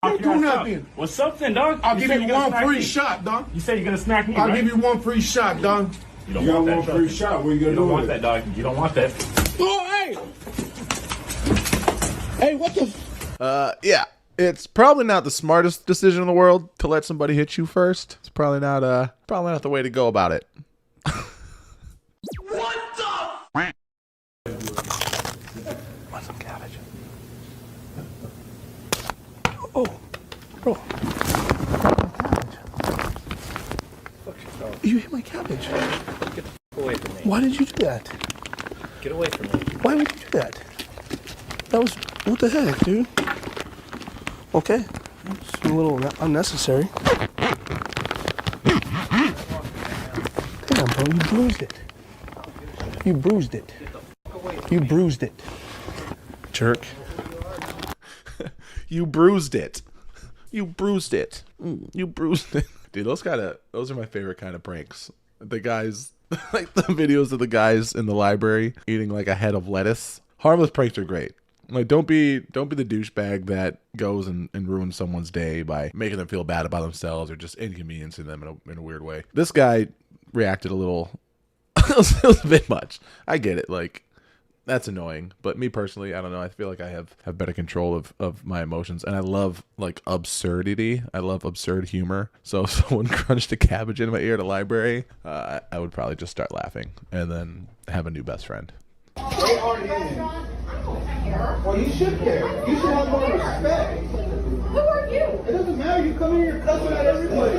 Don't do nothing. What's up then, dog? I'll give you one free shot, dog. You said you're gonna smack me, I'll right? give you one free shot, dog. You don't want that one free shot. What you gonna do? You don't want with that, dog. You don't want that. Oh, hey! Hey, what the? Yeah. It's probably not the smartest decision in the world to let somebody hit you first. It's probably not the way to go about it. What the? Want some cabbage? Oh, bro. You hit my cabbage. Get the f away from me. Why did you do that? Get away from me. Why would you do that? That was, what the heck, dude? Okay. It's a little unnecessary. Damn, bro, you bruised it. You bruised it. You bruised it. Jerk. You bruised it. You bruised it. You bruised it. Dude, those are my favorite kind of pranks. The guys, like the videos of the guys in the library eating like a head of lettuce. Harmless pranks are great. Like, don't be the douchebag that goes and ruins someone's day by making them feel bad about themselves or just inconveniencing them in a weird way. This guy reacted a little, it was a bit much. I get it. Like, that's annoying. But me personally, I don't know. I feel like I have better control of my emotions. And I love, like, absurdity. I love absurd humor. So if someone crunched a cabbage in my ear at a library, I would probably just start laughing and then have a new best friend. They aren't in. Well, you should care. You should have more respect. Who are you? It doesn't matter. You come in here cussing at everybody.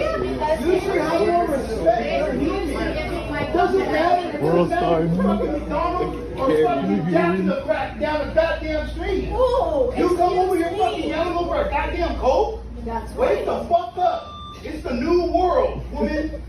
You should have more respect. It doesn't matter. World star. Fucking McDonald's or fucking down the goddamn street. Oh, You come over here fucking yelling over a goddamn Coke? That's Wake the fuck up. It's the new world, woman.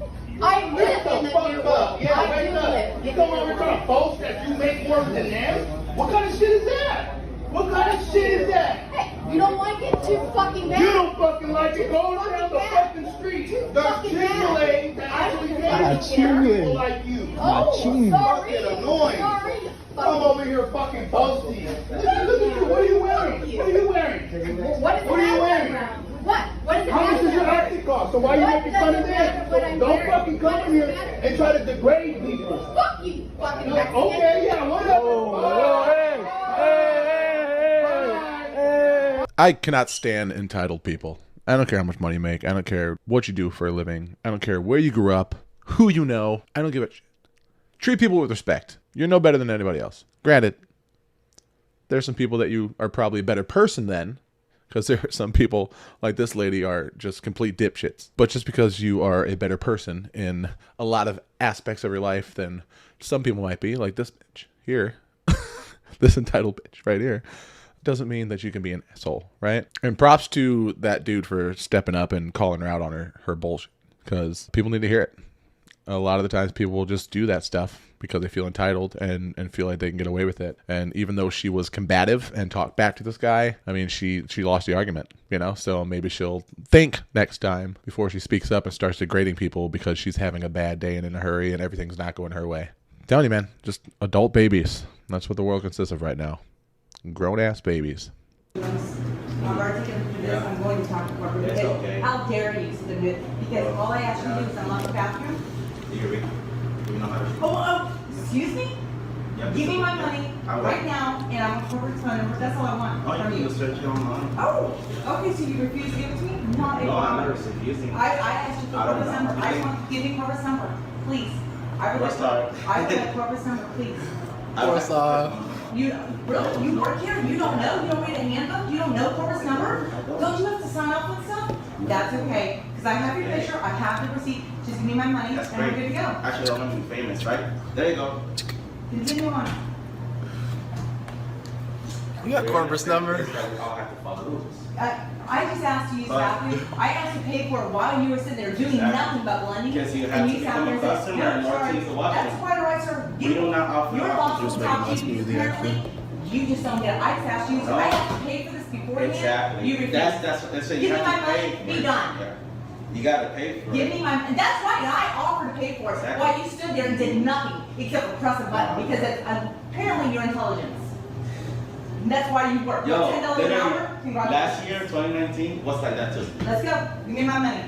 I Wake live the in the fuck new up. world. Yeah, I wake do up. live You in come the over new here trying to world. boast that you make more than them? What kind of shit is that? What kind of shit is that? Hey, you don't like it too fucking bad? You don't fucking like it. Go Fucking down the bad. fucking street. Too There's fucking bad. Chick-fil-A that actually I caters don't to care. people like you. Oh, sorry. Fucking annoying. Sorry. Come over here fucking boasting. Look at you. What are you wearing? What are you wearing? What is What are you the wearing? background? What? What is the How much does your background? outfit cost? So why are you What making fun of doesn't matter what I'm them? Don't wearing? fucking come What in here doesn't matter? and try to degrade people. Fuck you, fucking Mexican. Okay, yeah, whatever. I cannot stand entitled people. I don't care how much money you make. I don't care what you do for a living. I don't care where you grew up, who you know. I don't give a shit. Treat people with respect. You're no better than anybody else. Granted, there's some people that you are probably a better person than, because there are some people like this lady are just complete dipshits. But just because you are a better person in a lot of aspects of your life than some people might be, like this bitch here, this entitled bitch right here, doesn't mean that you can be an asshole, right? And props to that dude for stepping up and calling her out on her bullshit, because people need to hear it. A lot of the times people will just do that stuff because they feel entitled and feel like they can get away with it. And even though she was combative and talked back to this guy, I mean, she lost the argument, you know? So maybe she'll think next time before she speaks up and starts degrading people because she's having a bad day and in a hurry and everything's not going her way. I'm telling you, man, just adult babies. That's what the world consists of right now. Grown-ass babies. I'm already going to do this. I'm going to talk to corporate. It's okay. How dare you submit it? Because all I asked you to do is unlock the bathroom. You know how to Oh, excuse me? Yep. Give me my money I will. right now, and I'm a corporate phone number. That's all I want Oh, from you you. can search it online. Oh, okay, so you refuse to give it to me? Not a No, I'm problem. not refusing. I asked you for I don't corporate know. number. I just want to give me corporate number, please. I would What's that? I would like corporate number, please. What's You really? You work here? You don't know? You don't read a handbook? You don't know corporate number? Don't you have to sign off on stuff? That's okay, because I have your picture, I have the receipt. Just give me my money, That's and we're great. good to go. Actually, I want to be famous, right? There you go. Continue on. You got Corpus number. I'll have to follow rules. I just asked you to use the bathroom. I asked you to pay for it while you were sitting there doing Exactly. nothing but blending. Because you have and to you become sat a there and customer said, in "No, order to sorry." use the washroom. That's quite all right, sir. We do not offer Your that. boss will Just talk making to you us apparently. You just don't get it. I just asked you, No. I have to pay for this beforehand. Exactly. You refuse. That's what you Give me have my to pay money, for be it. done. Yeah. You gotta pay for Give it. me my, and that's why I offered to pay for it. Exactly. While you stood there and did nothing except for press a button because it's apparently your intelligence. That's why you work. Yo, $10 an literally, hour? Congratulations. last year, 2019, was like that too. Let's go. Give me my money.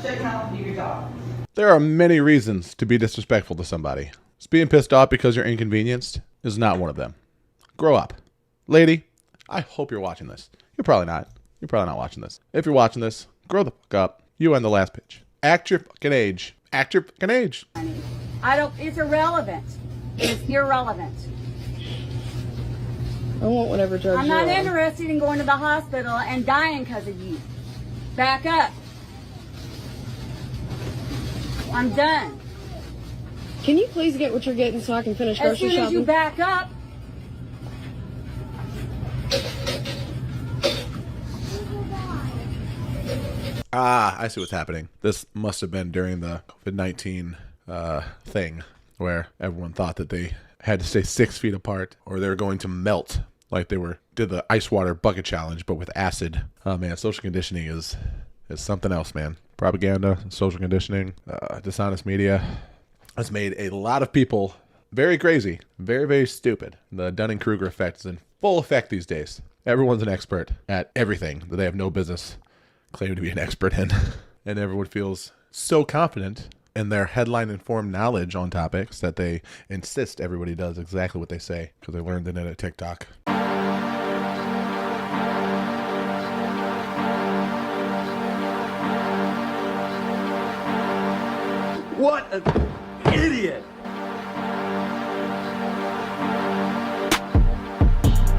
Shake your mouth, do your job. There are many reasons to be disrespectful to somebody. Just being pissed off because you're inconvenienced is not one of them. Grow up. Lady, I hope you're watching this. You're probably not. You're probably not watching this. If you're watching this, grow the fuck up. You on the last pitch. Act your fucking age. Act your fucking age. It's irrelevant. It's irrelevant. I want whatever judge I'm not interested in going to the hospital and dying because of you. Back up. I'm done. Can you please get what you're getting so I can finish As grocery soon as shopping? you back up. Ah, I see what's happening. This must have been during the COVID-19 thing where everyone thought that they had to stay 6 feet apart or they were going to melt like did the ice water bucket challenge, but with acid. Oh man, social conditioning is something else, man. Propaganda, social conditioning, dishonest media has made a lot of people very crazy, very, very stupid. The Dunning-Kruger effect is in full effect these days. Everyone's an expert at everything that they have no business claiming to be an expert in. And everyone feels so confident in their headline-informed knowledge on topics that they insist everybody does exactly what they say because they learned it at TikTok. What an idiot!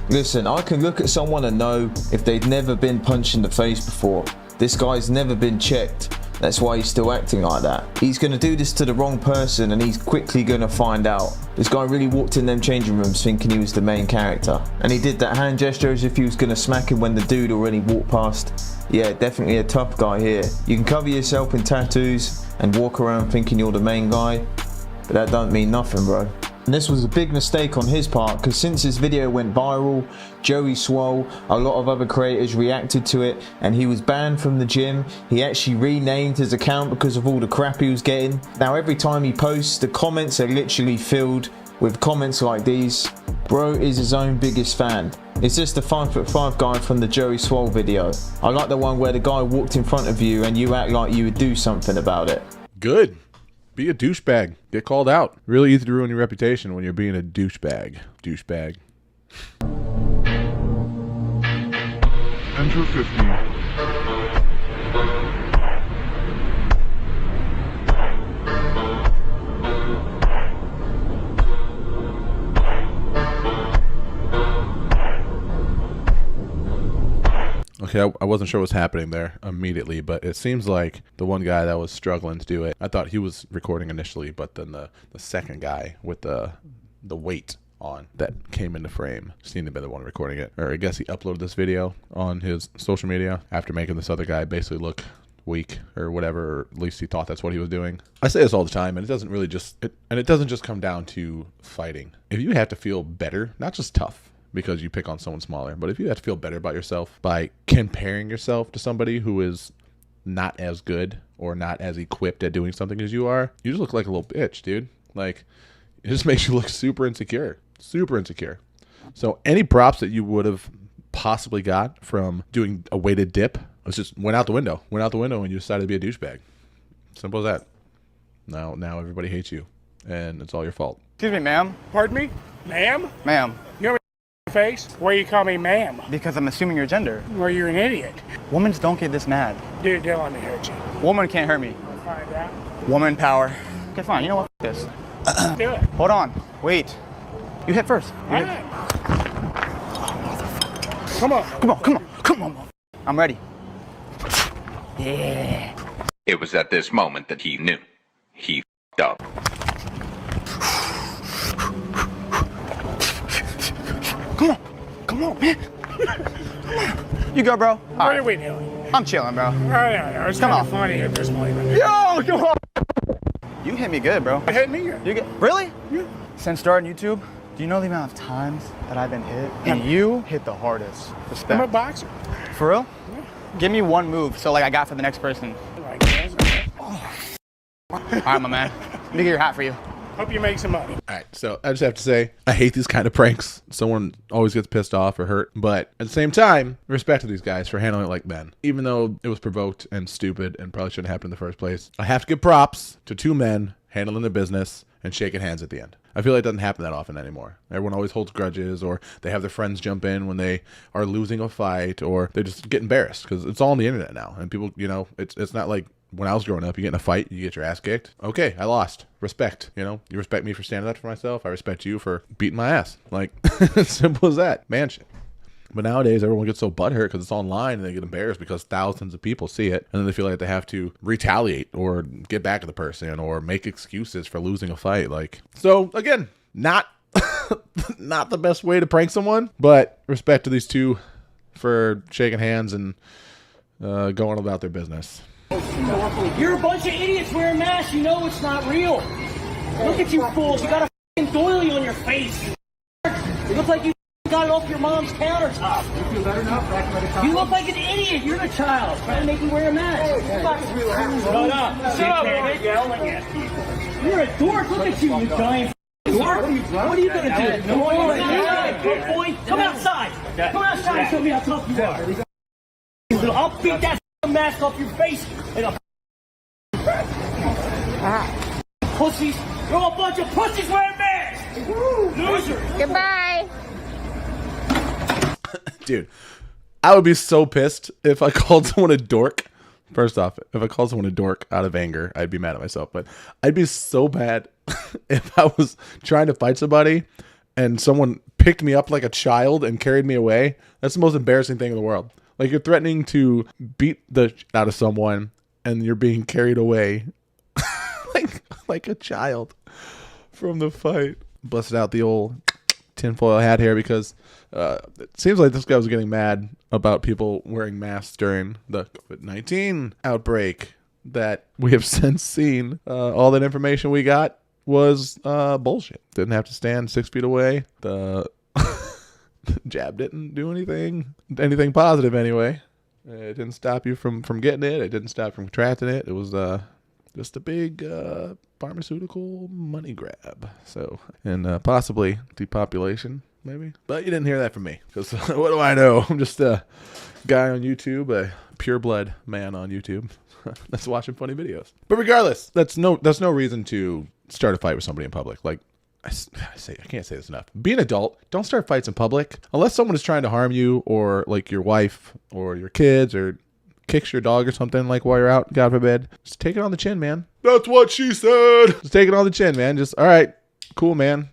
Listen, I can look at someone and know if they've never been punched in the face before. This guy's never been checked. That's why he's still acting like that. He's going to do this to the wrong person and he's quickly going to find out. This guy really walked in them changing rooms thinking he was the main character. And he did that hand gesture as if he was going to smack him when the dude already walked past. Yeah, definitely a tough guy here. You can cover yourself in tattoos and walk around thinking you're the main guy, but that don't mean nothing, bro. And this was a big mistake on his part because since his video went viral, Joey Swole, a lot of other creators reacted to it and he was banned from the gym. He actually renamed his account because of all the crap he was getting. Now every time he posts, the comments are literally filled with comments like these. Bro is his own biggest fan. It's just the 5'5" guy from the Joey Swole video. I like the one where the guy walked in front of you and you act like you would do something about it. Good. Be a douchebag. Get called out. Really easy to ruin your reputation when you're being a douchebag. Douchebag. Enter 50. Okay, I wasn't sure what was happening there immediately, but it seems like the one guy that was struggling to do it, I thought he was recording initially, but then the second guy with the weight on that came into frame seemed to be the one recording it. Or I guess he uploaded this video on his social media after making this other guy basically look weak or whatever, or at least he thought that's what he was doing. I say this all the time, and it doesn't really it doesn't just come down to fighting. If you have to feel better, not just tough, because you pick on someone smaller, but if you have to feel better about yourself by comparing yourself to somebody who is not as good or not as equipped at doing something as you are, you just look like a little bitch, dude. Like, it just makes you look super insecure. Super insecure. So any props that you would have possibly got from doing a weighted dip, it just went out the window. Went out the window and you decided to be a douchebag. Simple as that. Now everybody hates you, and it's all your fault. Excuse me, ma'am. Pardon me? Ma'am? Ma'am. You have a face? Why you call me ma'am? Because I'm assuming your gender. Well, you're an idiot. Women don't get this mad. Dude, don't let me hurt you. Woman can't hurt me. We'll find out. Woman power. Okay, fine. You know what? F this. Do it. Hold on. Wait. You hit first. All right. Come on. Come on. Come on. Come on. I'm ready. Yeah. It was at this moment that he knew. He f***ed up. Come on. Come on, man. Come on. You go, bro. What are we doing? I'm chilling, bro. No. It's Come kind on. of funny at this point. Yo, come on. You hit me good, bro. You hit me good. You get really? Yeah. Since starting YouTube, do you know the amount of times that I've been hit? And you hit the hardest. Respect. I'm a boxer. For real? Yeah. Give me one move so like I got for the next person. Like this. All right, my man. Let me get your hat for you. Hope you make some money. All right, so I just have to say, I hate these kind of pranks. Someone always gets pissed off or hurt, but at the same time, respect to these guys for handling it like men. Even though it was provoked and stupid and probably shouldn't have happened in the first place, I have to give props to two men handling their business and shaking hands at the end. I feel like it doesn't happen that often anymore. Everyone always holds grudges, or they have their friends jump in when they are losing a fight, or they just get embarrassed because it's all on the internet now. And people, you know, it's not like when I was growing up, you get in a fight, you get your ass kicked. Okay, I lost. Respect, you know? You respect me for standing up for myself. I respect you for beating my ass. Like, simple as that. Man shit. But nowadays, everyone gets so butthurt because it's online and they get embarrassed because thousands of people see it. And then they feel like they have to retaliate or get back at the person or make excuses for losing a fight. Like, so again, not not the best way to prank someone, but respect to these two for shaking hands and going about their business. You're a bunch of idiots wearing masks. You know it's not real. Look at you fools. You got a f***ing doily on your face. You look like you got it off your mom's countertop. You feel better now? You look like an idiot. You're the child trying to make you wear a mask. Shut up. Shut up, man. Yelling at people. You're a dork. Look at you, you giant dork. What are you going to do? Boy, come outside. Come outside and show me how tough you are. I'll beat that mask off your face and I'll pussies. You're a bunch of pussies wearing masks. Losers. Goodbye. Dude, I would be so pissed if I called someone a dork. First off, if I called someone a dork out of anger, I'd be mad at myself. But I'd be so bad if I was trying to fight somebody and someone picked me up like a child and carried me away. That's the most embarrassing thing in the world. Like, you're threatening to beat the shit out of someone and you're being carried away like a child from the fight. Busted out the old tinfoil hat here because it seems like this guy was getting mad about people wearing masks during the COVID-19 outbreak that we have since seen. All that information we got was bullshit. Didn't have to stand 6 feet away. The jab didn't do anything positive anyway. It didn't stop you from getting it. It didn't stop you from contracting it. It was just a big pharmaceutical money grab. So, and possibly depopulation, maybe. But you didn't hear that from me, because what do I know? I'm just a guy on YouTube, a pureblood man on YouTube that's watching funny videos. But regardless, that's no reason to start a fight with somebody in public. Like, I can't say this enough. Be an adult. Don't start fights in public unless someone is trying to harm you, or like your wife or your kids, or kicks your dog or something, like while you're out, God forbid. Just take it on the chin, man. That's what she said. Just take it on the chin, man. Just, all right, cool, man.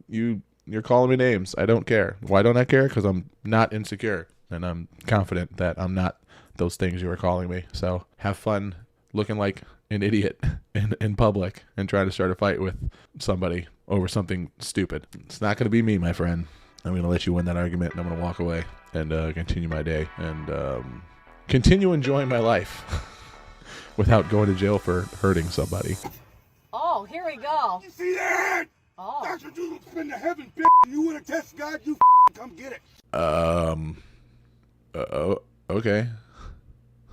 You're calling me names. I don't care. Why don't I care? Because I'm not insecure, and I'm confident that I'm not those things you were calling me. So have fun looking like an idiot in public and trying to start a fight with somebody over something stupid. It's not going to be me, my friend. I'm going to let you win that argument, and I'm going to walk away and continue my day and continue enjoying my life without going to jail for hurting somebody. Oh, here we go. You see that? Oh. That's what you spend the heaven, bitch. You want to test God? You come get it. Okay.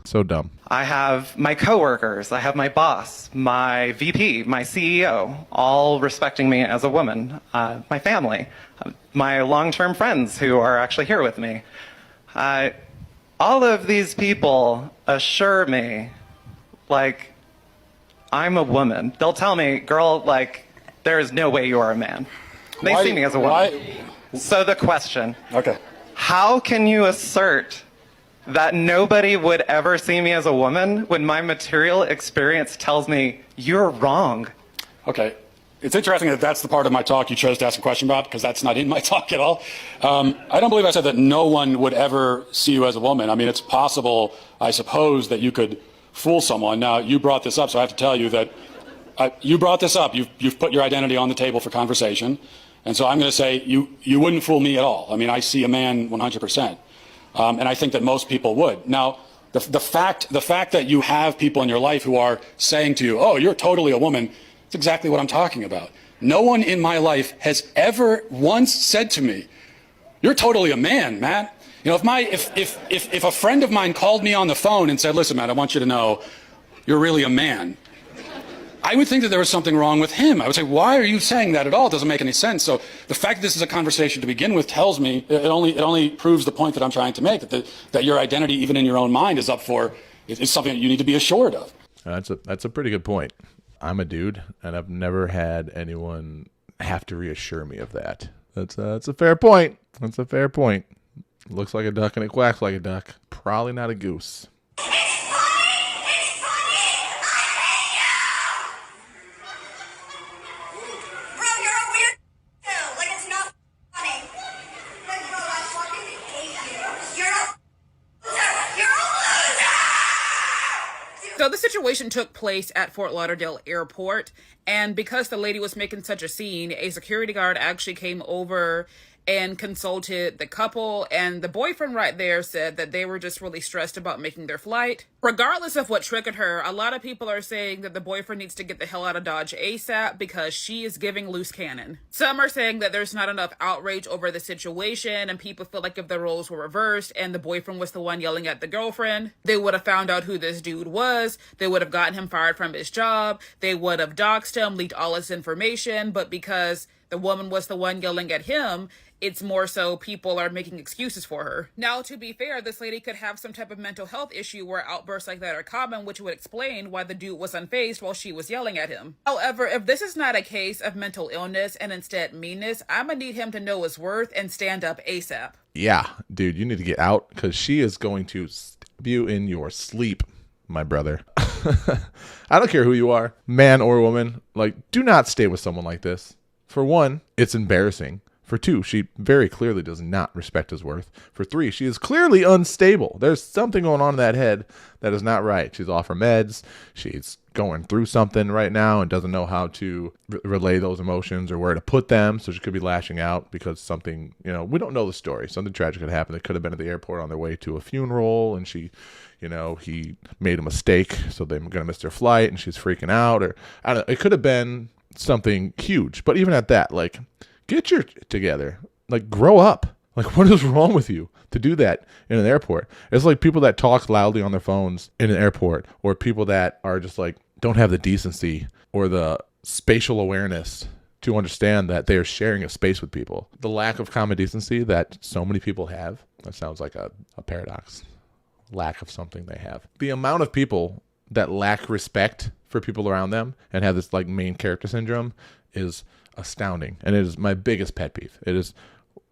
So dumb. I have my coworkers, I have my boss, my VP, my CEO, all respecting me as a woman, my family, my long-term friends who are actually here with me. All of these people assure me, like, I'm a woman. They'll tell me, girl, like, there is no way you are a man. They see me as a woman. So the question, how can you assert that nobody would ever see me as a woman when my material experience tells me you're wrong? Okay. It's interesting that that's the part of my talk you chose to ask a question about, because that's not in my talk at all. I don't believe I said that no one would ever see you as a woman. I mean, it's possible, I suppose, that you could fool someone. Now, you brought this up, so I have to tell you that you brought this up. You've put your identity on the table for conversation. And so I'm going to say you wouldn't fool me at all. I mean, I see a man 100%. And I think that most people would. Now, the fact that you have people in your life who are saying to you, oh, you're totally a woman, it's exactly what I'm talking about. No one in my life has ever once said to me, you're totally a man, Matt. You know, if a friend of mine called me on the phone and said, listen, Matt, I want you to know you're really a man, I would think that there was something wrong with him. I would say, why are you saying that at all? It doesn't make any sense. So the fact that this is a conversation to begin with tells me, it only proves the point that I'm trying to make, that your identity, even in your own mind, is up for, is something that you need to be assured of. That's a pretty good point. I'm a dude, and I've never had anyone have to reassure me of that. That's a fair point. That's a fair point. Looks like a duck and it quacks like a duck. Probably not a goose. So the situation took place at Fort Lauderdale Airport, and because the lady was making such a scene, a security guard actually came over and consulted the couple, and the boyfriend right there said that they were just really stressed about making their flight. Regardless of what triggered her, a lot of people are saying that the boyfriend needs to get the hell out of Dodge ASAP because she is giving loose cannon. Some are saying that there's not enough outrage over the situation, and people feel like if the roles were reversed and the boyfriend was the one yelling at the girlfriend, they would have found out who this dude was, they would have gotten him fired from his job, they would have doxed him, leaked all his information, but because the woman was the one yelling at him, it's more so people are making excuses for her. Now, to be fair, this lady could have some type of mental health issue where outbursts like that are common, which would explain why the dude was unfazed while she was yelling at him. However, if this is not a case of mental illness and instead meanness, I'm gonna need him to know his worth and stand up ASAP. Yeah, dude, you need to get out because she is going to stab you in your sleep, my brother. I don't care who you are, man or woman. Like, do not stay with someone like this. For one, it's embarrassing. For two, she very clearly does not respect his worth. For three, she is clearly unstable. There's something going on in that head that is not right. She's off her meds. She's going through something right now and doesn't know how to relay those emotions or where to put them. So she could be lashing out because something, we don't know the story. Something tragic had happened. They could have been at the airport on their way to a funeral and she, he made a mistake. So they're going to miss their flight and she's freaking out. Or I don't know. It could have been something huge. But even at that, like, get your together. Like, grow up. Like, what is wrong with you to do that in an airport? It's like people that talk loudly on their phones in an airport, or people that are just like, don't have the decency or the spatial awareness to understand that they are sharing a space with people. The lack of common decency that so many people have, that sounds like a paradox. Lack of something they have. The amount of people that lack respect for people around them and have this like main character syndrome is astounding, and it is my biggest pet peeve. It is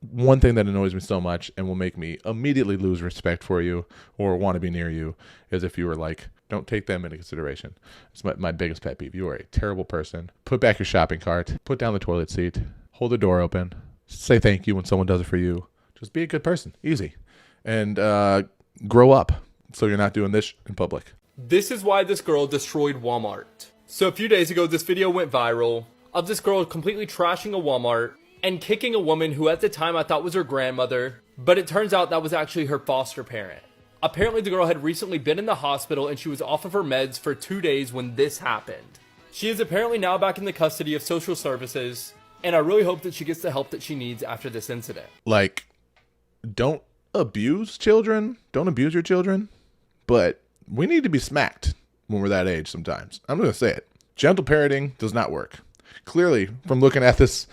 one thing that annoys me so much and will make me immediately lose respect for you or want to be near you, is if you were like, don't take them into consideration. It's my biggest pet peeve. You are a terrible person. Put back your shopping cart, put down the toilet seat, hold the door open, say thank you when someone does it for you. Just be a good person. Easy. And grow up so you're not doing this in public. This is why this girl destroyed Walmart. So a few days ago, this video went viral of this girl completely trashing a Walmart and kicking a woman who at the time I thought was her grandmother, but it turns out that was actually her foster parent. Apparently the girl had recently been in the hospital and she was off of her meds for 2 days when this happened. She is apparently now back in the custody of social services, and I really hope that she gets the help that she needs after this incident. Like, don't abuse children. Don't abuse your children, but we need to be smacked when we're that age sometimes. I'm going to say it. Gentle parenting does not work. Clearly, from looking at this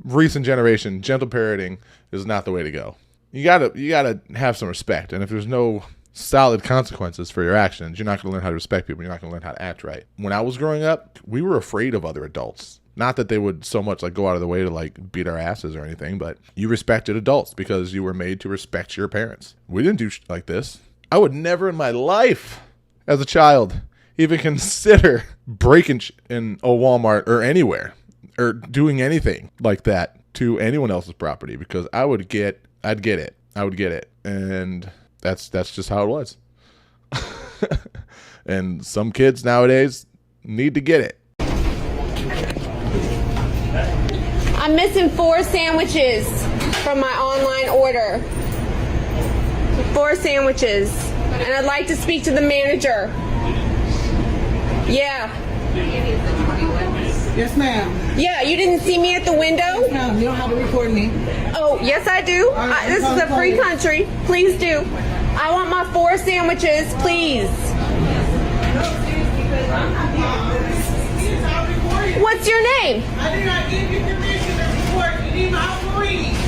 recent generation, gentle parenting is not the way to go. You gotta have some respect, and if there's no solid consequences for your actions, you're not going to learn how to respect people. You're not going to learn how to act right. When I was growing up, we were afraid of other adults. Not that they would so much like go out of the way to like beat our asses or anything, but you respected adults because you were made to respect your parents. We didn't do shit like this. I would never in my life, as a child, even consider breaking in a Walmart or anywhere or doing anything like that to anyone else's property, because I'd get it. And that's just how it was. And some kids nowadays need to get it. I'm missing 4 sandwiches from my online order. 4 sandwiches. And I'd like to speak to the manager. Yeah. Yes, ma'am. Yeah, you didn't see me at the window? Yes, ma'am. You don't have to record me. Oh, yes, I do. This is a free country. Please do. I want my 4 sandwiches, please. What's your name? I did not give you permission to report. You need my police.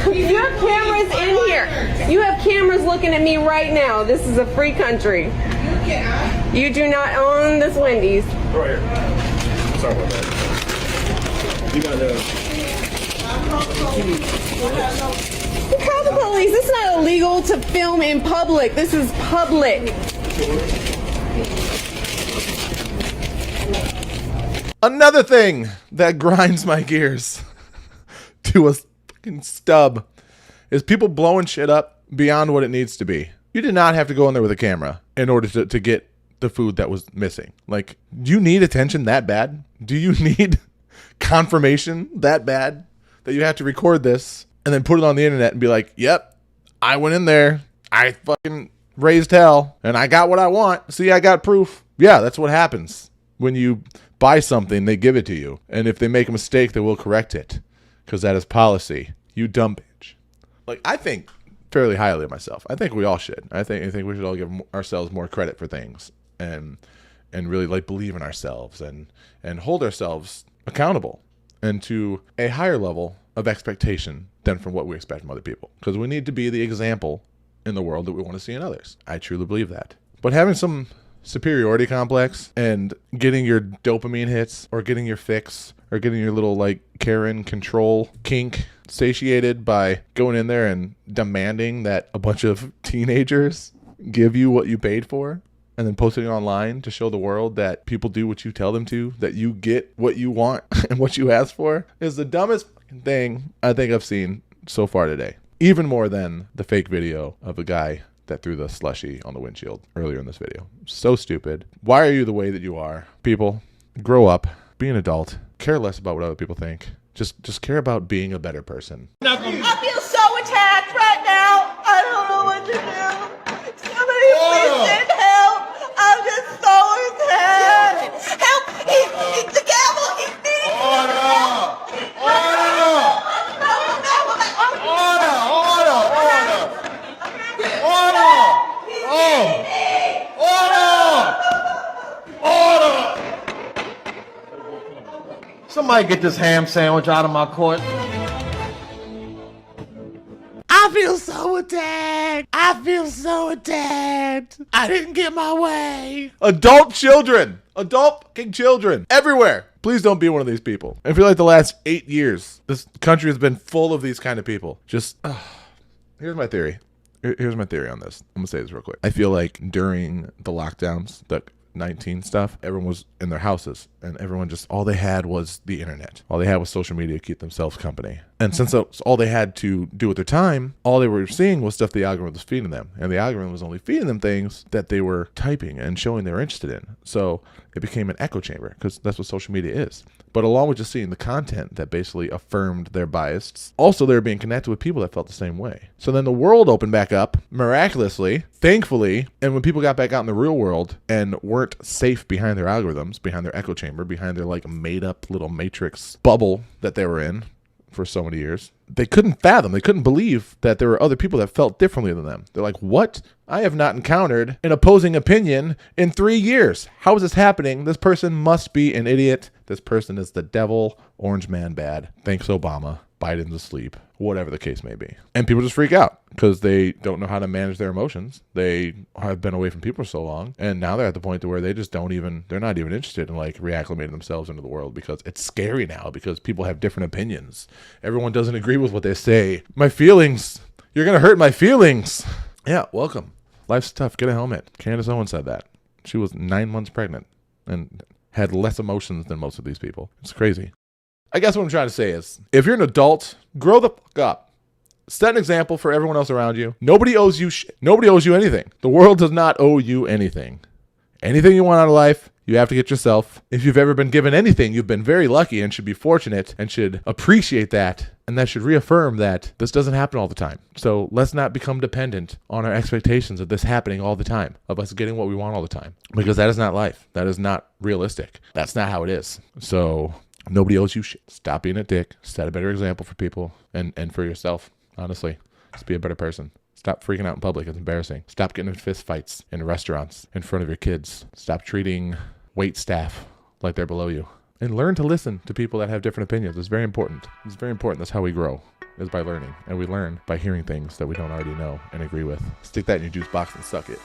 You have cameras in here. You have cameras looking at me right now. This is a free country. You cannot. You do not own this Wendy's. Right here. Sorry about that. You got Call the police. It's not illegal to film in public. This is public. Another thing that grinds my gears to a fucking stub is people blowing shit up beyond what it needs to be. You did not have to go in there with a camera in order to get the food that was missing. Like, do you need attention that bad? Do you need confirmation that bad that you have to record this and then put it on the internet and be like, yep, I went in there, I fucking raised hell, and I got what I want. See, I got proof. Yeah, that's what happens when you buy something, they give it to you. And if they make a mistake, they will correct it because that is policy. You dumb bitch. Like, I think fairly highly of myself. I think we all should. I think we should all give ourselves more credit for things and really like believe in ourselves and hold ourselves accountable and to a higher level of expectation than from what we expect from other people. Because we need to be the example in the world that we want to see in others. I truly believe that. But having some superiority complex and getting your dopamine hits or getting your fix or getting your little like Karen control kink satiated by going in there and demanding that a bunch of teenagers give you what you paid for and then posting it online to show the world that people do what you tell them to, that you get what you want and what you ask for is the dumbest thing I think I've seen so far today. Even more than the fake video of the guy that threw the slushie on the windshield earlier in this video. So stupid. Why are you the way that you are? People, grow up, be an adult, care less about what other people think. Just care about being a better person. I feel so attacked right now. I don't know what to do. Somebody please send help. I'm just so attacked. Help! He's the gavel. He's beating me. Somebody get this ham sandwich out of my court. I feel so attacked. I feel so attacked. I didn't get my way. Adult children. Adult fucking children. Everywhere. Please don't be one of these people. I feel like the last 8 years, this country has been full of these kind of people. Here's my theory. Here's my theory on this. I'm going to say this real quick. I feel like during the lockdowns, the 19 stuff, everyone was in their houses and everyone just, all they had was the internet. All they had was social media to keep themselves company. And since that's all they had to do with their time, all they were seeing was stuff the algorithm was feeding them. And the algorithm was only feeding them things that they were typing and showing they were interested in. So it became an echo chamber because that's what social media is. But along with just seeing the content that basically affirmed their bias, also they were being connected with people that felt the same way. So then the world opened back up miraculously, thankfully, and when people got back out in the real world and weren't safe behind their algorithms, behind their echo chamber, behind their like made up little matrix bubble that they were in for so many years, they couldn't fathom, they couldn't believe that there were other people that felt differently than them. They're like, what? I have not encountered an opposing opinion in 3 years. How is this happening? This person must be an idiot. This person is the devil. Orange man bad. Thanks, Obama. Biden's asleep. Whatever the case may be. And people just freak out because they don't know how to manage their emotions. They have been away from people for so long. And now they're at the point to where they just they're not even interested in like reacclimating themselves into the world because it's scary now because people have different opinions. Everyone doesn't agree with what they say. My feelings. You're going to hurt my feelings. Yeah, welcome. Life's tough. Get a helmet. Candace Owens said that. She was 9 months pregnant and had less emotions than most of these people. It's crazy. I guess what I'm trying to say is, if you're an adult, grow the fuck up. Set an example for everyone else around you. Nobody owes you shit. Nobody owes you anything. The world does not owe you anything. Anything you want out of life, you have to get yourself. If you've ever been given anything, you've been very lucky and should be fortunate and should appreciate that. And that should reaffirm that this doesn't happen all the time. So let's not become dependent on our expectations of this happening all the time, of us getting what we want all the time. Because that is not life. That is not realistic. That's not how it is. So nobody owes you shit. Stop being a dick. Set a better example for people and for yourself. Honestly, just be a better person. Stop freaking out in public. It's embarrassing. Stop getting in fist fights in restaurants in front of your kids. Stop treating wait staff like they're below you. And learn to listen to people that have different opinions. It's very important. It's very important. That's how we grow, is by learning. And we learn by hearing things that we don't already know and agree with. Stick that in your juice box and suck it.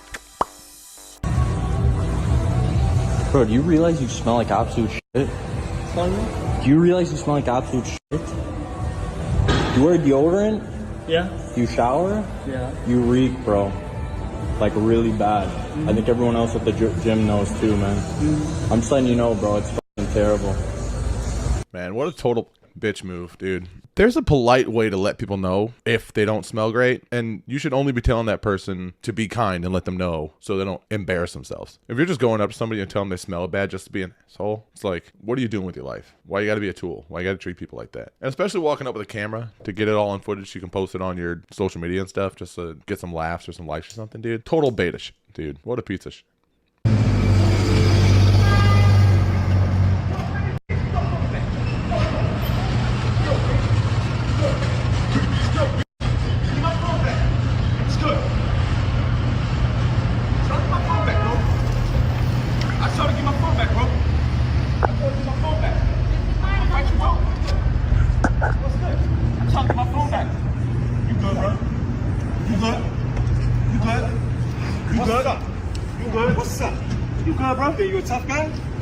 Bro, do you realize you smell like absolute shit? Do you realize you smell like absolute shit? You wear deodorant? Yeah. You shower? Yeah. You reek, bro. Like really bad. I think everyone else at the gym knows too, man. I'm just letting you know, bro. It's fucking terrible. Man, what a total bitch move, dude. There's a polite way to let people know if they don't smell great, and you should only be telling that person to be kind and let them know so they don't embarrass themselves. If you're just going up to somebody and telling them they smell bad just to be an asshole, it's like, what are you doing with your life? Why you gotta be a tool? Why you gotta treat people like that? And especially walking up with a camera to get it all on footage so you can post it on your social media and stuff just to get some laughs or some likes or something, dude. Total beta shit, dude. What a piece of shit.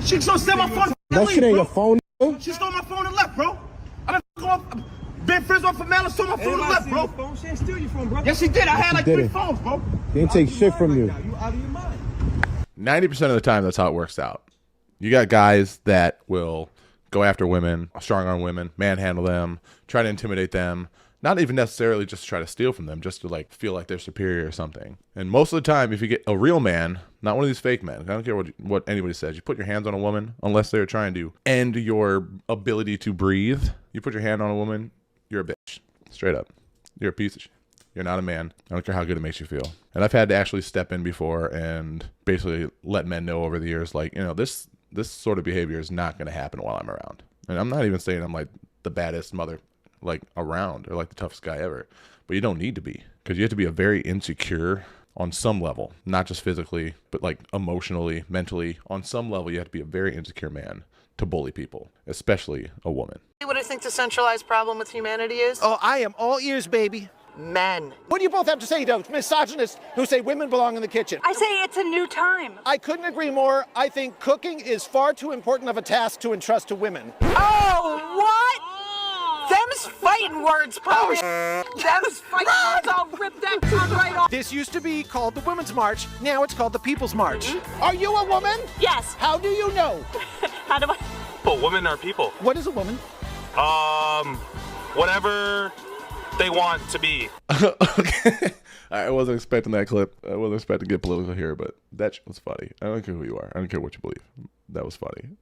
She so send my phone. That shit ain't your phone. She stole my phone and left, bro. Been friends off for Malice, stole my phone and left, bro. She didn't steal your phone, bro. Yes, she did. I had like 3 phones, bro. They didn't take shit from you. You out of your mind. 90% of the time, that's how it works out. You got guys that will go after women, strong arm women, manhandle them, try to intimidate them. Not even necessarily just to try to steal from them, just to like feel like they're superior or something. And most of the time, if you get a real man, not one of these fake men, I don't care what anybody says, you put your hands on a woman, unless they're trying to end your ability to breathe, you put your hand on a woman, you're a bitch. Straight up. You're a piece of shit. You're not a man. I don't care how good it makes you feel. And I've had to actually step in before and basically let men know over the years, like, you know, this sort of behavior is not going to happen while I'm around. And I'm not even saying I'm like the baddest mother like around or like the toughest guy ever, but you don't need to be, because you have to be a very insecure on some level, not just physically, but like emotionally, mentally. On some level, you have to be a very insecure man to bully people, especially a woman. What I think the centralized problem with humanity is? Oh, I am all ears, baby. Men. What do you both have to say, those misogynists who say women belong in the kitchen? I say it's a new time. I couldn't agree more. I think cooking is far too important of a task to entrust to women. Oh, what? Them's fighting words, bro. Them's fighting words. I'll rip that tongue right off. This used to be called the Women's March. Now it's called the People's March. Are you a woman? Yes. How do you know? How do I? But women are people. What is a woman? Whatever they want to be. Okay. I wasn't expecting that clip. I wasn't expecting to get political here, but that shit was funny. I don't care who you are. I don't care what you believe. That was funny.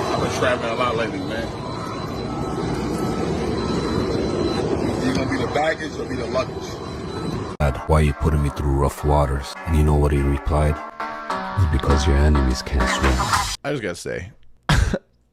I've been traveling a lot lately, man. You gonna be the baggage or be the luggage? Why are you putting me through rough waters? And you know what he replied? It's because your enemies can't swim. I just gotta say,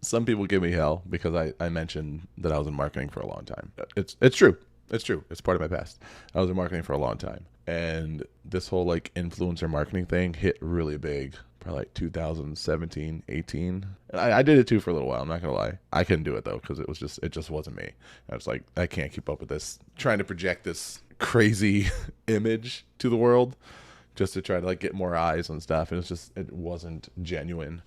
some people give me hell because I mentioned that I was in marketing for a long time. It's true. It's true. It's part of my past. I was in marketing for a long time. And this whole like influencer marketing thing hit really big. Probably like 2017, 18. And I did it too for a little while. I'm not gonna lie. I couldn't do it though because it just wasn't me. I was like, I can't keep up with this. Trying to project this crazy image to the world just to try to like get more eyes and stuff. And it wasn't genuine.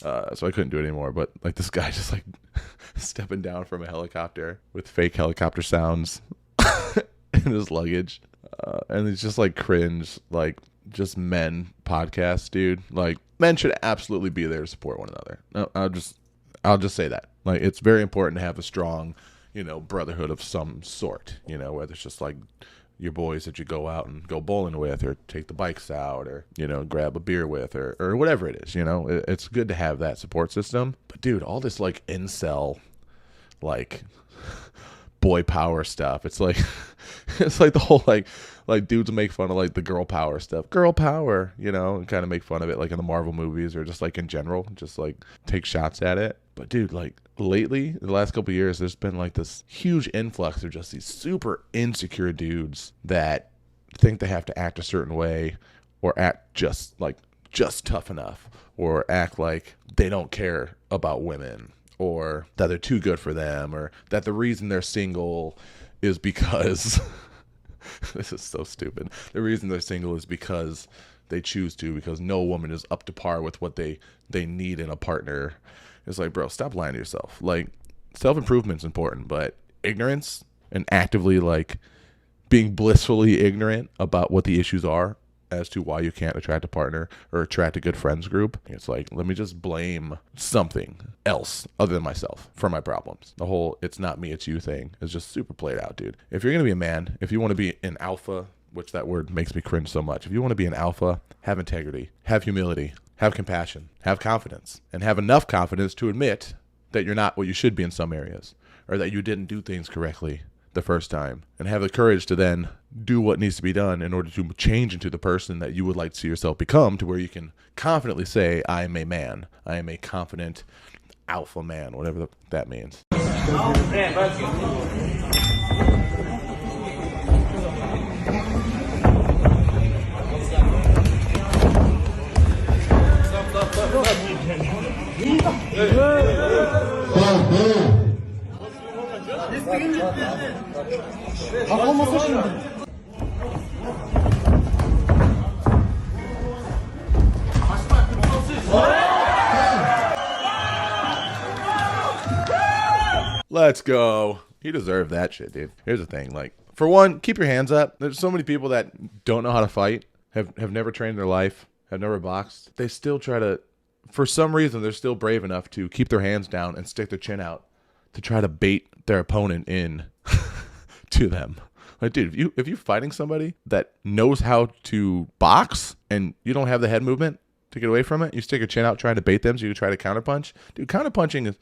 So I couldn't do it anymore. But like this guy just like stepping down from a helicopter with fake helicopter sounds in his luggage, and it's just like cringe, like just men podcast, dude. Like men should absolutely be there to support one another. No, I'll just say that. Like it's very important to have a strong, brotherhood of some sort. Whether it's just like your boys that you go out and go bowling with, or take the bikes out, or grab a beer with, or whatever it is. It's good to have that support system. But dude, all this like incel, like boy power stuff. It's like it's like the whole like dudes make fun of like the girl power stuff. Girl power, and kind of make fun of it like in the Marvel movies or just like in general, just like take shots at it. But dude, like lately, the last couple of years, there's been like this huge influx of just these super insecure dudes that think they have to act a certain way or act just tough enough, or act like they don't care about women, or that they're too good for them, or that the reason they're single is because this is so stupid. The reason they're single is because they choose to, because no woman is up to par with what they need in a partner. It's like, bro, stop lying to yourself. Like, self-improvement's important, but ignorance and actively like being blissfully ignorant about what the issues are as to why you can't attract a partner or attract a good friends group. It's like, let me just blame something else other than myself for my problems. The whole "it's not me, it's you" thing is just super played out, dude. If you're going to be a man, if you want to be an alpha, which that word makes me cringe so much. If you want to be an alpha, have integrity, have humility, have compassion, have confidence, and have enough confidence to admit that you're not what you should be in some areas, or that you didn't do things correctly the first time, and have the courage to then do what needs to be done in order to change into the person that you would like to see yourself become, to where you can confidently say, I am a man. I am a confident alpha man, whatever that means. Let's go. He deserved that shit, dude. Here's the thing. Like, for one, keep your hands up. There's so many people that don't know how to fight, have never trained in their life, have never boxed. They still try to, for some reason, they're still brave enough to keep their hands down and stick their chin out to try to bait their opponent in to them. Like, dude, if you're fighting somebody that knows how to box and you don't have the head movement to get away from it, you stick your chin out trying to bait them so you can try to counterpunch. Dude, counterpunching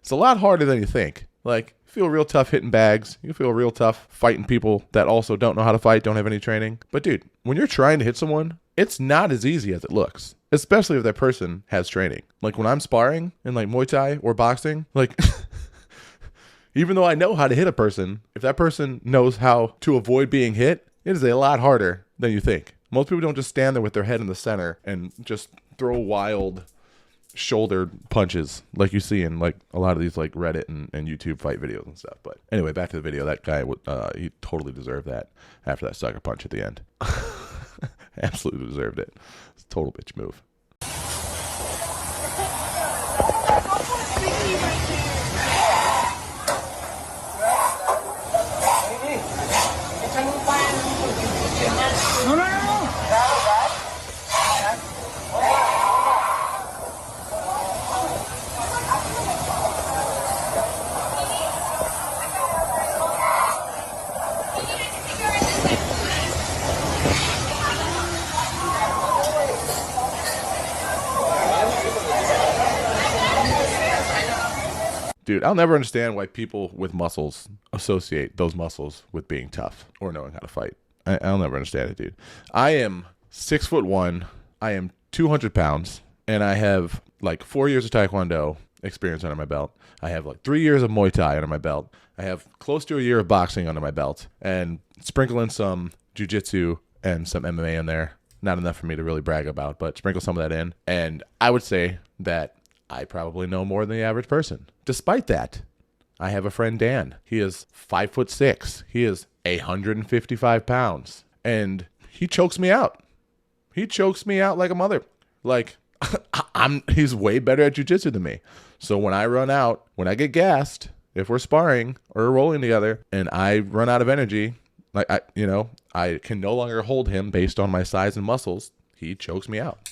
it's a lot harder than you think. Like, you feel real tough hitting bags. You feel real tough fighting people that also don't know how to fight, don't have any training. But dude, when you're trying to hit someone, it's not as easy as it looks, especially if that person has training. Like, when I'm sparring in like Muay Thai or boxing, like even though I know how to hit a person, if that person knows how to avoid being hit, it is a lot harder than you think. Most people don't just stand there with their head in the center and just throw wild shoulder punches like you see in like a lot of these like Reddit and YouTube fight videos and stuff. But anyway, back to the video. That guy, he totally deserved that after that sucker punch at the end. Absolutely deserved it. It's a total bitch move. Dude, I'll never understand why people with muscles associate those muscles with being tough or knowing how to fight. I'll never understand it, dude. I am 6'1". I am 200 pounds, and I have like 4 years of Taekwondo experience under my belt. I have like 3 years of Muay Thai under my belt. I have close to a year of boxing under my belt, and sprinkle in some jiu-jitsu and some MMA in there. Not enough for me to really brag about, but sprinkle some of that in. And I would say that I probably know more than the average person. Despite that, I have a friend, Dan. He is 5'6". He is 155 pounds. And he chokes me out. He chokes me out like a mother. Like, he's way better at jiu-jitsu than me. So when I run out, when I get gassed, if we're sparring or rolling together and I run out of energy, like I can no longer hold him based on my size and muscles, he chokes me out.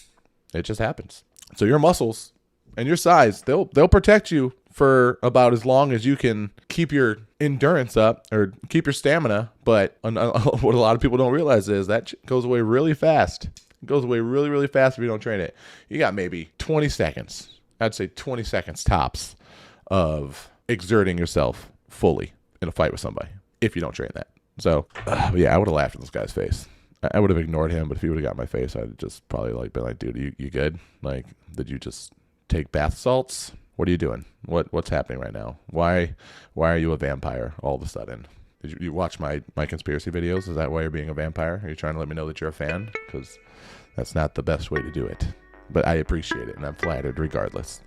It just happens. So your muscles and your size, they'll protect you for about as long as you can keep your endurance up or keep your stamina. But what a lot of people don't realize is that goes away really fast. It goes away really, really fast if you don't train it. You got maybe 20 seconds. I'd say 20 seconds tops of exerting yourself fully in a fight with somebody if you don't train that. So, yeah, I would have laughed in this guy's face. I would have ignored him, but if he would have got in my face, I'd just probably like been like, dude, you good? Like, did you just take bath salts? What are you doing? What's happening right now? Why are you a vampire all of a sudden? Did you watch my conspiracy videos? Is that why you're being a vampire? Are you trying to let me know that you're a fan? Because that's not the best way to do it. But I appreciate it, and I'm flattered regardless.